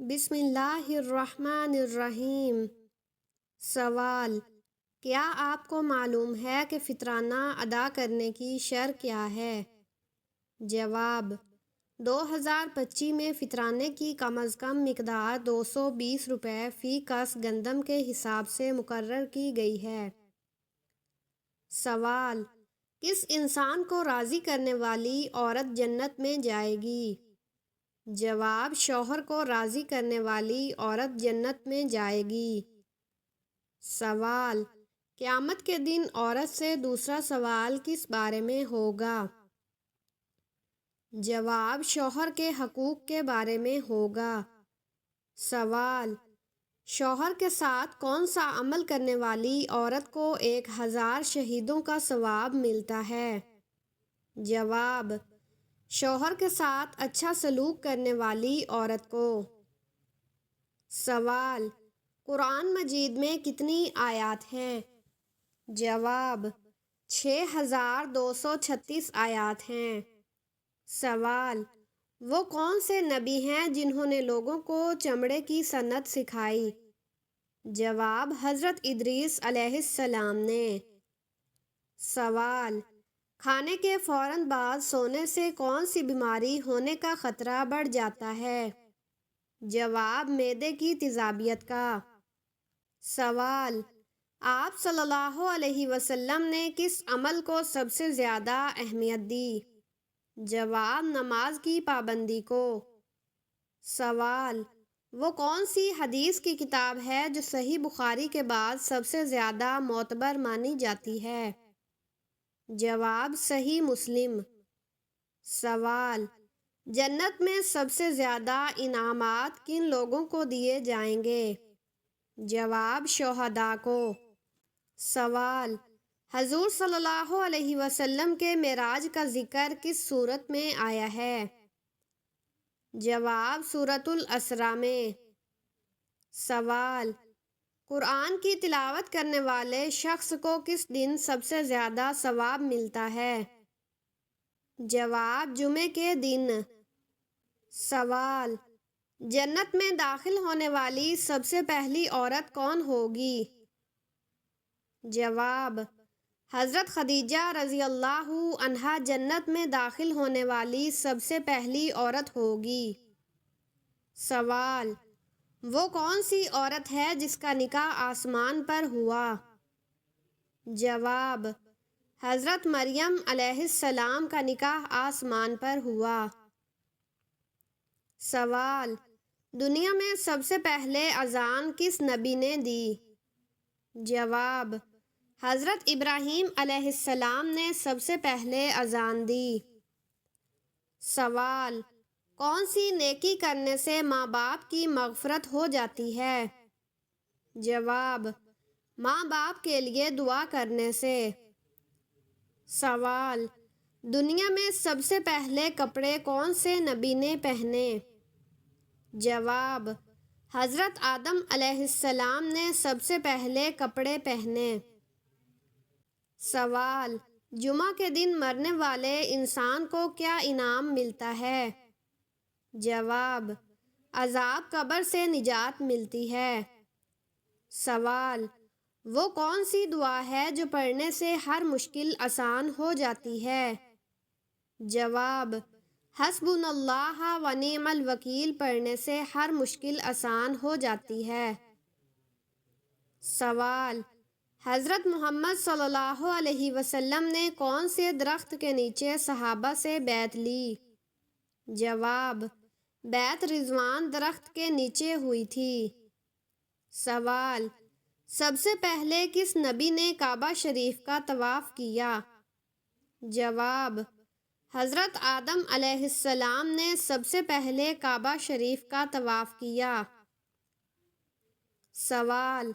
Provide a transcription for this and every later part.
بسم اللہ الرحمن الرحیم۔ سوال: کیا آپ کو معلوم ہے کہ فطرانہ ادا کرنے کی شرح کیا ہے؟ جواب: 2025 میں فطرانے کی کم از کم مقدار 220 روپے فی کس گندم کے حساب سے مقرر کی گئی ہے۔ سوال: کس انسان کو راضی کرنے والی عورت جنت میں جائے گی؟ جواب: شوہر کو راضی کرنے والی عورت جنت میں جائے گی۔ سوال: قیامت کے دن عورت سے دوسرا سوال کس بارے میں ہوگا؟ جواب: شوہر کے حقوق کے بارے میں ہوگا۔ سوال: شوہر کے ساتھ کون سا عمل کرنے والی عورت کو 1000 شہیدوں کا ثواب ملتا ہے؟ جواب: شوہر کے ساتھ اچھا سلوک کرنے والی عورت کو۔ سوال: قرآن مجید میں کتنی آیات ہیں؟ جواب: 6236 آیات ہیں۔ سوال: وہ کون سے نبی ہیں جنہوں نے لوگوں کو چمڑے کی صنعت سکھائی؟ جواب: حضرت ادریس علیہ السلام نے۔ سوال: کھانے کے فوراً بعد سونے سے کون سی بیماری ہونے کا خطرہ بڑھ جاتا ہے؟ جواب: معدے کی تیزابیت کا۔ سوال: آپ صلی اللہ علیہ وسلم نے کس عمل کو سب سے زیادہ اہمیت دی؟ جواب: نماز کی پابندی کو۔ سوال: وہ کون سی حدیث کی کتاب ہے جو صحیح بخاری کے بعد سب سے زیادہ معتبر مانی جاتی ہے؟ جواب: صحیح مسلم۔ سوال: جنت میں سب سے زیادہ انعامات کن لوگوں کو دیے جائیں گے؟ جواب: شہداء کو۔ سوال: حضور صلی اللہ علیہ وسلم کے معراج کا ذکر کس سورت میں آیا ہے؟ جواب: سورۃ الاسراء میں۔ سوال: قرآن کی تلاوت کرنے والے شخص کو کس دن سب سے زیادہ ثواب ملتا ہے؟ جواب: جمعے کے دن۔ سوال: جنت میں داخل ہونے والی سب سے پہلی عورت کون ہوگی؟ جواب: حضرت خدیجہ رضی اللہ عنہا جنت میں داخل ہونے والی سب سے پہلی عورت ہوگی۔ سوال: وہ کون سی عورت ہے جس کا نکاح آسمان پر ہوا؟ جواب: حضرت مریم علیہ السلام کا نکاح آسمان پر ہوا۔ سوال: دنیا میں سب سے پہلے اذان کس نبی نے دی؟ جواب: حضرت ابراہیم علیہ السلام نے سب سے پہلے اذان دی۔ سوال: کون سی نیکی کرنے سے ماں باپ کی مغفرت ہو جاتی ہے؟ جواب: ماں باپ کے لیے دعا کرنے سے۔ سوال: دنیا میں سب سے پہلے کپڑے کون سے نبی نے پہنے؟ جواب: حضرت آدم علیہ السلام نے سب سے پہلے کپڑے پہنے۔ سوال: جمعہ کے دن مرنے والے انسان کو کیا انعام ملتا ہے؟ جواب: عذاب قبر سے نجات ملتی ہے۔ سوال: وہ کون سی دعا ہے جو پڑھنے سے ہر مشکل آسان ہو جاتی ہے؟ جواب: حسبنا اللہ و نعم الوکیل پڑھنے سے ہر مشکل آسان ہو جاتی ہے۔ سوال: حضرت محمد صلی اللہ علیہ وسلم نے کون سے درخت کے نیچے صحابہ سے بیعت لی؟ جواب: بیعت رضوان درخت کے نیچے ہوئی تھی۔ سوال: سب سے پہلے کس نبی نے کعبہ شریف کا طواف کیا؟ جواب: حضرت آدم علیہ السلام نے سب سے پہلے کعبہ شریف کا طواف کیا۔ سوال: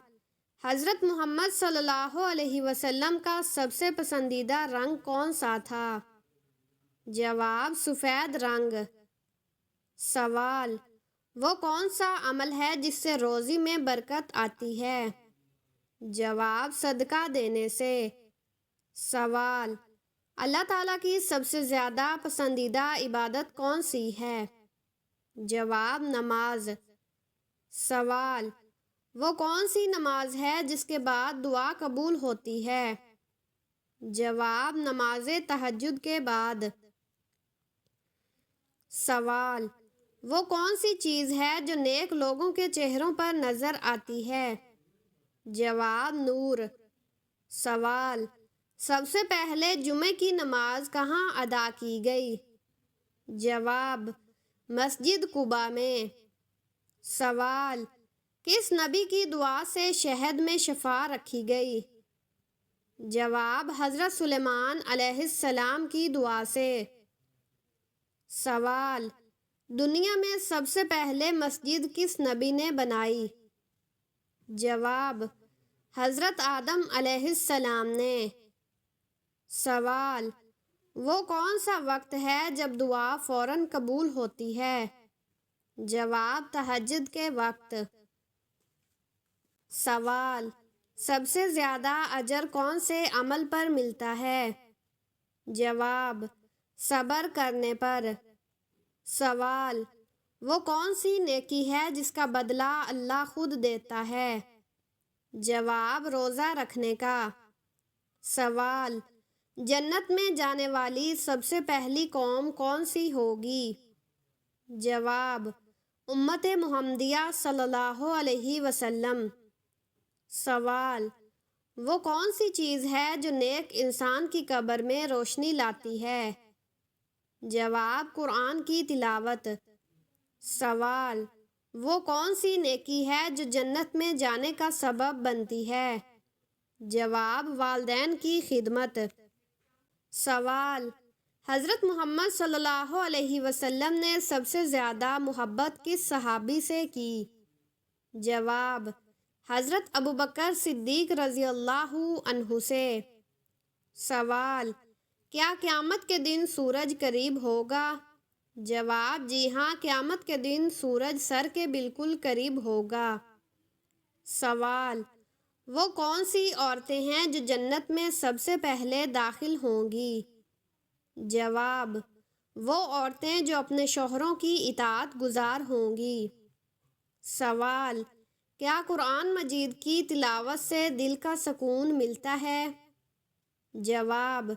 حضرت محمد صلی اللہ علیہ وسلم کا سب سے پسندیدہ رنگ کون سا تھا؟ جواب: سفید رنگ۔ سوال: وہ کون سا عمل ہے جس سے روزی میں برکت آتی ہے؟ جواب: صدقہ دینے سے۔ سوال: اللہ تعالیٰ کی سب سے زیادہ پسندیدہ عبادت کون سی ہے؟ جواب: نماز۔ سوال: وہ کون سی نماز ہے جس کے بعد دعا قبول ہوتی ہے؟ جواب: نماز تہجد کے بعد۔ سوال: وہ کون سی چیز ہے جو نیک لوگوں کے چہروں پر نظر آتی ہے؟ جواب: نور۔ سوال: سب سے پہلے جمعے کی نماز کہاں ادا کی گئی؟ جواب: مسجد قباء میں۔ سوال: کس نبی کی دعا سے شہد میں شفا رکھی گئی؟ جواب: حضرت سلیمان علیہ السلام کی دعا سے۔ سوال: دنیا میں سب سے پہلے مسجد کس نبی نے بنائی؟ جواب: حضرت آدم علیہ السلام نے۔ سوال: وہ کون سا وقت ہے جب دعا فوراً قبول ہوتی ہے؟ جواب: تہجد کے وقت۔ سوال: سب سے زیادہ اجر کون سے عمل پر ملتا ہے؟ جواب: صبر کرنے پر۔ سوال: وہ کون سی نیکی ہے جس کا بدلہ اللہ خود دیتا ہے؟ جواب: روزہ رکھنے کا۔ سوال: جنت میں جانے والی سب سے پہلی قوم کون سی ہوگی؟ جواب: امت محمدیہ صلی اللہ علیہ وسلم۔ سوال: وہ کون سی چیز ہے جو نیک انسان کی قبر میں روشنی لاتی ہے؟ جواب: قرآن کی تلاوت۔ سوال: وہ کون سی نیکی ہے جو جنت میں جانے کا سبب بنتی ہے؟ جواب: والدین کی خدمت۔ سوال: حضرت محمد صلی اللہ علیہ وسلم نے سب سے زیادہ محبت کس صحابی سے کی؟ جواب: حضرت ابوبکر صدیق رضی اللہ عنہ سے۔ سوال: کیا قیامت کے دن سورج قریب ہوگا؟ جواب: جی ہاں، قیامت کے دن سورج سر کے بالکل قریب ہوگا۔ سوال: وہ کون سی عورتیں ہیں جو جنت میں سب سے پہلے داخل ہوں گی؟ جواب: وہ عورتیں جو اپنے شوہروں کی اطاعت گزار ہوں گی۔ سوال: کیا قرآن مجید کی تلاوت سے دل کا سکون ملتا ہے؟ جواب: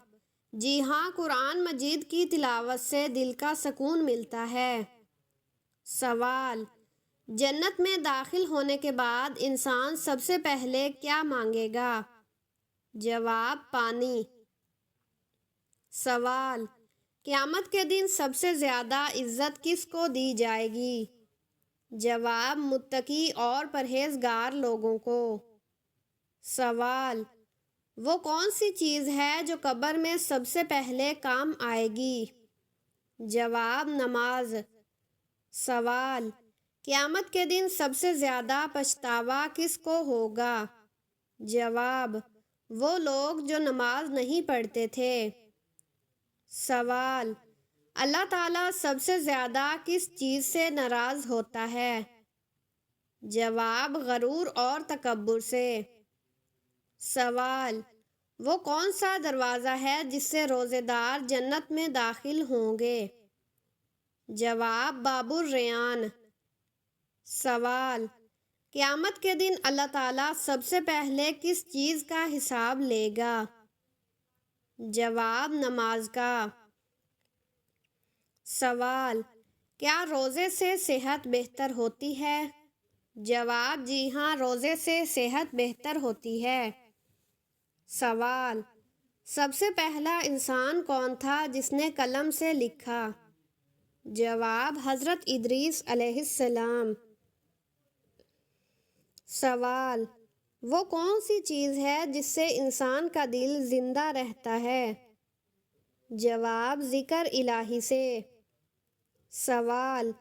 جی ہاں، قرآن مجید کی تلاوت سے دل کا سکون ملتا ہے۔ سوال: جنت میں داخل ہونے کے بعد انسان سب سے پہلے کیا مانگے گا؟ جواب: پانی۔ سوال: قیامت کے دن سب سے زیادہ عزت کس کو دی جائے گی؟ جواب: متقی اور پرہیزگار لوگوں کو۔ سوال: وہ کون سی چیز ہے جو قبر میں سب سے پہلے کام آئے گی؟ جواب: نماز۔ سوال: قیامت کے دن سب سے زیادہ پچھتاوا کس کو ہوگا؟ جواب: وہ لوگ جو نماز نہیں پڑھتے تھے۔ سوال: اللہ تعالیٰ سب سے زیادہ کس چیز سے ناراض ہوتا ہے؟ جواب: غرور اور تکبر سے۔ سوال: وہ کون سا دروازہ ہے جس سے روزے دار جنت میں داخل ہوں گے؟ جواب: باب الریان۔ سوال: قیامت کے دن اللہ تعالیٰ سب سے پہلے کس چیز کا حساب لے گا؟ جواب: نماز کا۔ سوال: کیا روزے سے صحت بہتر ہوتی ہے؟ جواب: جی ہاں، روزے سے صحت بہتر ہوتی ہے۔ سوال: سب سے پہلا انسان کون تھا جس نے قلم سے لکھا؟ جواب: حضرت ادریس علیہ السلام۔ سوال: وہ کون سی چیز ہے جس سے انسان کا دل زندہ رہتا ہے؟ جواب: ذکر الہی سے۔ سوال: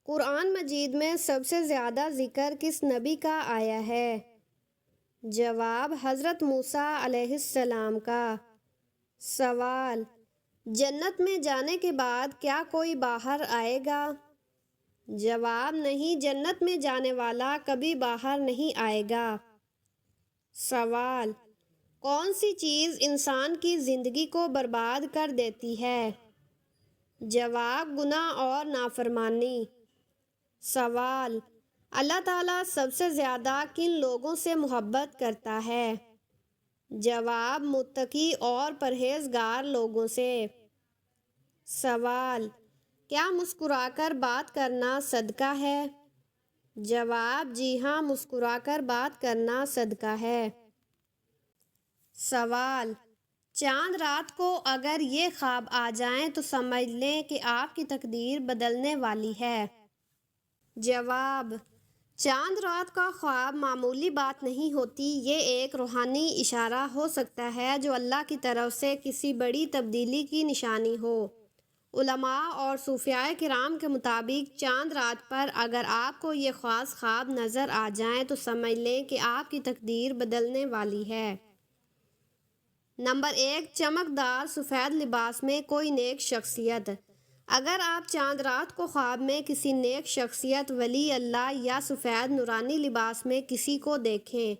قرآن مجید میں سب سے زیادہ ذکر کس نبی کا آیا ہے؟ جواب: حضرت موسیٰ علیہ السلام کا۔ سوال: جنت میں جانے کے بعد کیا کوئی باہر آئے گا؟ جواب: نہیں، جنت میں جانے والا کبھی باہر نہیں آئے گا۔ سوال: کون سی چیز انسان کی زندگی کو برباد کر دیتی ہے؟ جواب: گناہ اور نافرمانی۔ سوال: اللہ تعالیٰ سب سے زیادہ کن لوگوں سے محبت کرتا ہے؟ جواب: متقی اور پرہیزگار لوگوں سے۔ سوال: کیا مسکرا کر بات کرنا صدقہ ہے؟ جواب: جی ہاں، مسکرا کر بات کرنا صدقہ ہے۔ سوال: چاند رات کو اگر یہ خواب آ جائیں تو سمجھ لیں کہ آپ کی تقدیر بدلنے والی ہے۔ جواب: چاند رات کا خواب معمولی بات نہیں ہوتی، یہ ایک روحانی اشارہ ہو سکتا ہے جو اللہ کی طرف سے کسی بڑی تبدیلی کی نشانی ہو۔ علماء اور صوفیاء کرام کے مطابق چاند رات پر اگر آپ کو یہ خاص خواب نظر آ جائیں تو سمجھ لیں کہ آپ کی تقدیر بدلنے والی ہے۔ نمبر 1، چمکدار سفید لباس میں کوئی نیک شخصیت۔ اگر آپ چاند رات کو خواب میں کسی نیک شخصیت، ولی اللہ یا سفید نورانی لباس میں کسی کو دیکھیں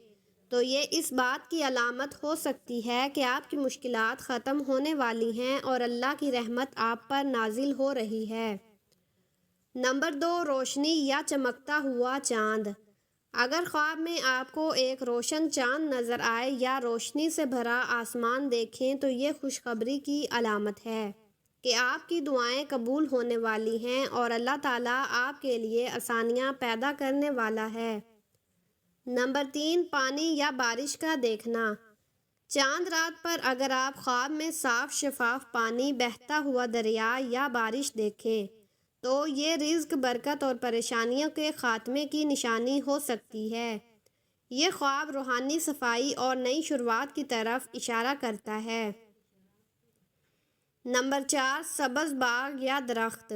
تو یہ اس بات کی علامت ہو سکتی ہے کہ آپ کی مشکلات ختم ہونے والی ہیں اور اللہ کی رحمت آپ پر نازل ہو رہی ہے۔ نمبر 2، روشنی یا چمکتا ہوا چاند۔ اگر خواب میں آپ کو ایک روشن چاند نظر آئے یا روشنی سے بھرا آسمان دیکھیں تو یہ خوشخبری کی علامت ہے کہ آپ کی دعائیں قبول ہونے والی ہیں اور اللہ تعالیٰ آپ کے لیے آسانیاں پیدا کرنے والا ہے۔ نمبر 3، پانی یا بارش کا دیکھنا۔ چاند رات پر اگر آپ خواب میں صاف شفاف پانی، بہتا ہوا دریا یا بارش دیکھیں تو یہ رزق، برکت اور پریشانیوں کے خاتمے کی نشانی ہو سکتی ہے۔ یہ خواب روحانی صفائی اور نئی شروعات کی طرف اشارہ کرتا ہے۔ نمبر 4، سبز باغ یا درخت۔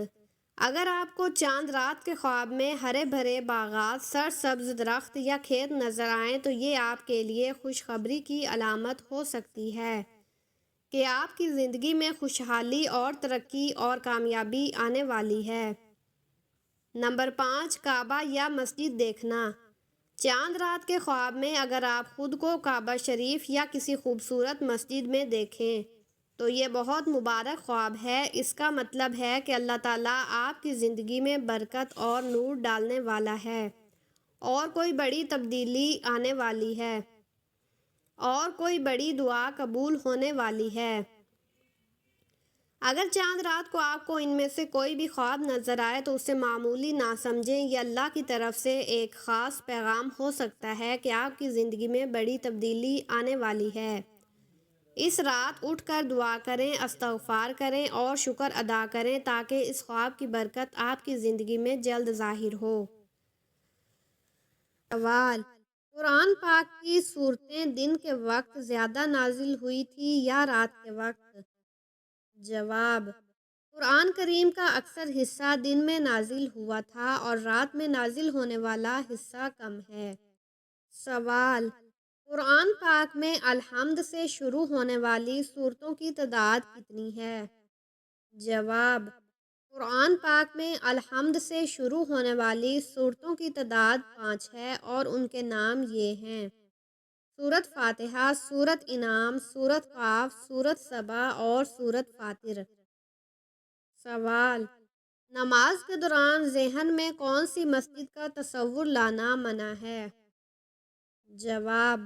اگر آپ کو چاند رات کے خواب میں ہرے بھرے باغات، سرسبز درخت یا کھیت نظر آئیں تو یہ آپ کے لیے خوشخبری کی علامت ہو سکتی ہے کہ آپ کی زندگی میں خوشحالی اور ترقی اور کامیابی آنے والی ہے۔ نمبر 5، کعبہ یا مسجد دیکھنا۔ چاند رات کے خواب میں اگر آپ خود کو کعبہ شریف یا کسی خوبصورت مسجد میں دیکھیں تو یہ بہت مبارک خواب ہے۔ اس کا مطلب ہے کہ اللہ تعالیٰ آپ کی زندگی میں برکت اور نور ڈالنے والا ہے اور کوئی بڑی تبدیلی آنے والی ہے اور کوئی بڑی دعا قبول ہونے والی ہے۔ اگر چاند رات کو آپ کو ان میں سے کوئی بھی خواب نظر آئے تو اسے معمولی نہ سمجھیں، یہ اللہ کی طرف سے ایک خاص پیغام ہو سکتا ہے کہ آپ کی زندگی میں بڑی تبدیلی آنے والی ہے۔ اس رات اٹھ کر دعا کریں، استغفار کریں اور شکر ادا کریں تاکہ اس خواب کی برکت آپ کی زندگی میں جلد ظاہر ہو۔ سوال: قرآن پاک کی سورتیں دن کے وقت زیادہ نازل ہوئی تھی یا رات کے وقت؟ جواب: قرآن کریم کا اکثر حصہ دن میں نازل ہوا تھا اور رات میں نازل ہونے والا حصہ کم ہے۔ سوال: قرآن پاک میں الحمد سے شروع ہونے والی سورتوں کی تعداد کتنی ہے؟ جواب: قرآن پاک میں الحمد سے شروع ہونے والی سورتوں کی تعداد 5 ہے اور ان کے نام یہ ہیں: سورت فاتحہ، سورت انعام، سورت قاف، سورت سبا اور سورت فاطر۔ سوال: نماز کے دوران ذہن میں کون سی مسجد کا تصور لانا منع ہے؟ جواب: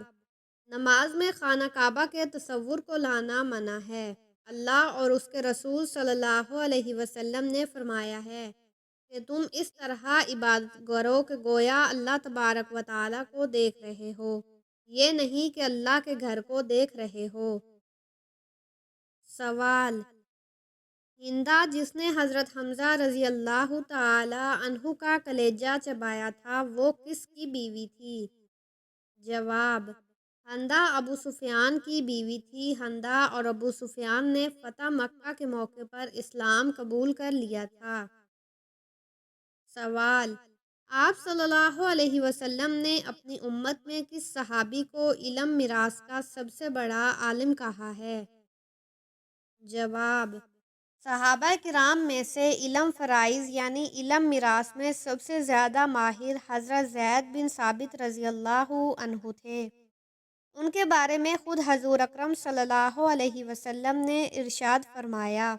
نماز میں خانہ کعبہ کے تصور کو لانا منع ہے۔ اللہ اور اس کے رسول صلی اللہ علیہ وسلم نے فرمایا ہے کہ تم اس طرح عبادت کرو کہ گویا اللہ تبارک و تعالیٰ کو دیکھ رہے ہو، یہ نہیں کہ اللہ کے گھر کو دیکھ رہے ہو۔ سوال: ہندا جس نے حضرت حمزہ رضی اللہ تعالی عنہ کا کلیجہ چبایا تھا وہ کس کی بیوی تھی؟ جواب: ہندا ابو سفیان کی بیوی تھی۔ ہندا اور ابو سفیان نے فتح مکہ کے موقع پر اسلام قبول کر لیا تھا۔ سوال: آپ صلی اللہ علیہ وسلم نے اپنی امت میں کس صحابی کو علم میراث کا سب سے بڑا عالم کہا ہے؟ جواب: صحابہ کرام میں سے علم فرائض یعنی علم میراث میں سب سے زیادہ ماہر حضرت زید بن ثابت رضی اللہ عنہ تھے۔ ان کے بارے میں خود حضور اکرم صلی اللہ علیہ وسلم نے ارشاد فرمایا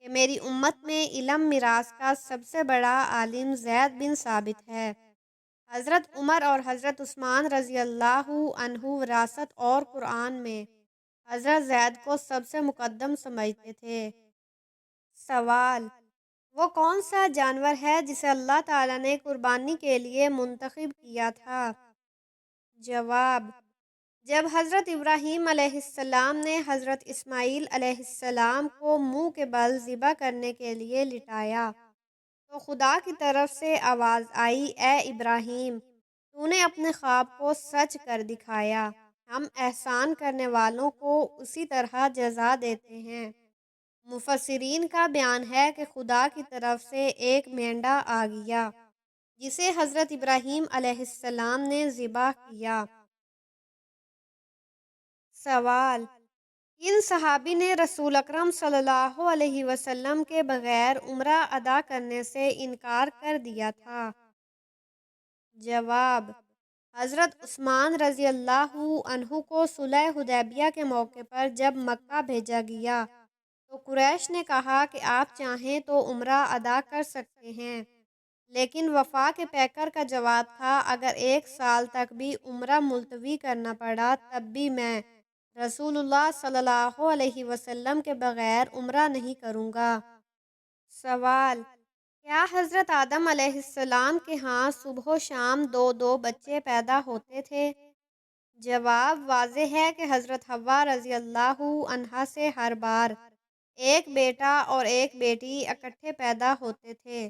کہ میری امت میں علم میراث کا سب سے بڑا عالم زید بن ثابت ہے۔ حضرت عمر اور حضرت عثمان رضی اللہ عنہ وراثت اور قرآن میں حضرت زید کو سب سے مقدم سمجھتے تھے۔ سوال: وہ کون سا جانور ہے جسے اللہ تعالیٰ نے قربانی کے لیے منتخب کیا تھا؟ جواب: جب حضرت ابراہیم علیہ السلام نے حضرت اسماعیل علیہ السلام کو منہ کے بل ذبح کرنے کے لیے لٹایا تو خدا کی طرف سے آواز آئی، اے ابراہیم، تو نے اپنے خواب کو سچ کر دکھایا، ہم احسان کرنے والوں کو اسی طرح جزا دیتے ہیں۔ مفسرین کا بیان ہے کہ خدا کی طرف سے ایک مینڈا آ گیا جسے حضرت ابراہیم علیہ السلام نے ذبح کیا۔ سوال: کن صحابی نے رسول اکرم صلی اللہ علیہ وسلم کے بغیر عمرہ ادا کرنے سے انکار کر دیا تھا؟ جواب: حضرت عثمان رضی اللہ عنہ کو صلح حدیبیہ کے موقع پر جب مکہ بھیجا گیا تو قریش نے کہا کہ آپ چاہیں تو عمرہ ادا کر سکتے ہیں، لیکن وفا کے پیکر کا جواب تھا، اگر 1 سال تک بھی عمرہ ملتوی کرنا پڑا تب بھی میں رسول اللہ صلی اللہ علیہ وسلم کے بغیر عمرہ نہیں کروں گا۔ سوال: کیا حضرت آدم علیہ السلام کے ہاں صبح و شام 2 بچے پیدا ہوتے تھے؟ جواب: واضح ہے کہ حضرت حوا رضی اللہ عنہا سے ہر بار ایک بیٹا اور ایک بیٹی اکٹھے پیدا ہوتے تھے۔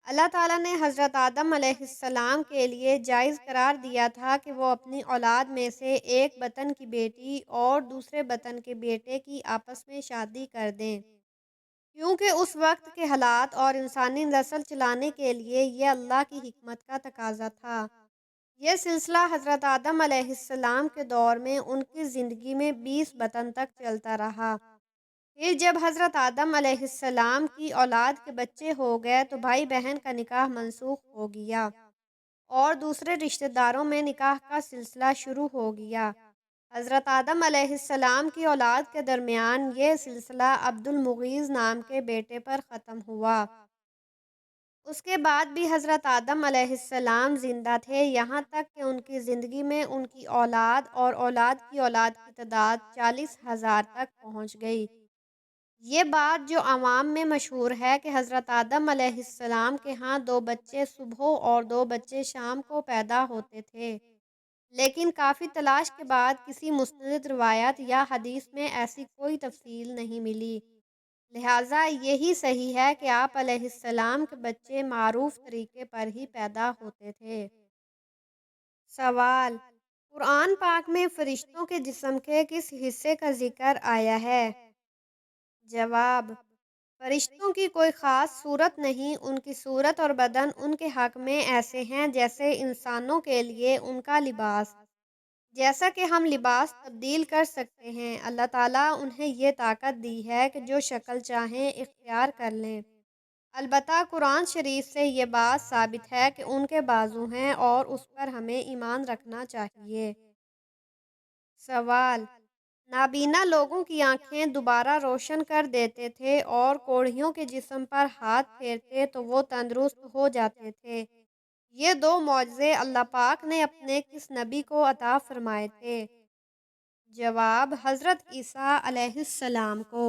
اللہ تعالیٰ نے حضرت آدم علیہ السلام کے لیے جائز قرار دیا تھا کہ وہ اپنی اولاد میں سے ایک بطن کی بیٹی اور دوسرے بطن کے بیٹے کی آپس میں شادی کر دیں، کیونکہ اس وقت کے حالات اور انسانی نسل چلانے کے لیے یہ اللہ کی حکمت کا تقاضا تھا۔ یہ سلسلہ حضرت آدم علیہ السلام کے دور میں ان کی زندگی میں 20 بطن تک چلتا رہا۔ پھر جب حضرت آدم علیہ السلام کی اولاد کے بچے ہو گئے تو بھائی بہن کا نکاح منسوخ ہو گیا اور دوسرے رشتہ داروں میں نکاح کا سلسلہ شروع ہو گیا۔ حضرت آدم علیہ السلام کی اولاد کے درمیان یہ سلسلہ عبد المغیث نام کے بیٹے پر ختم ہوا۔ اس کے بعد بھی حضرت آدم علیہ السلام زندہ تھے، یہاں تک کہ ان کی زندگی میں ان کی اولاد اور اولاد کی اولاد کی تعداد 40,000 تک پہنچ گئی۔ یہ بات جو عوام میں مشہور ہے کہ حضرت آدم علیہ السلام کے ہاں 2 بچے صبح اور 2 بچے شام کو پیدا ہوتے تھے، لیکن کافی تلاش کے بعد کسی مستند روایت یا حدیث میں ایسی کوئی تفصیل نہیں ملی، لہٰذا یہی صحیح ہے کہ آپ علیہ السلام کے بچے معروف طریقے پر ہی پیدا ہوتے تھے۔ سوال: قرآن پاک میں فرشتوں کے جسم کے کس حصے کا ذکر آیا ہے؟ جواب: فرشتوں کی کوئی خاص صورت نہیں، ان کی صورت اور بدن ان کے حق میں ایسے ہیں جیسے انسانوں کے لیے ان کا لباس، جیسا کہ ہم لباس تبدیل کر سکتے ہیں۔ اللہ تعالیٰ انہیں یہ طاقت دی ہے کہ جو شکل چاہیں اختیار کر لیں۔ البتہ قرآن شریف سے یہ بات ثابت ہے کہ ان کے بازو ہیں اور اس پر ہمیں ایمان رکھنا چاہیے۔ سوال: نابینا لوگوں کی آنکھیں دوبارہ روشن کر دیتے تھے اور کوڑھیوں کے جسم پر ہاتھ پھیرتے تو وہ تندرست ہو جاتے تھے، یہ 2 معجزے اللہ پاک نے اپنے کس نبی کو عطا فرمائے تھے؟ جواب: حضرت عیسیٰ علیہ السلام کو۔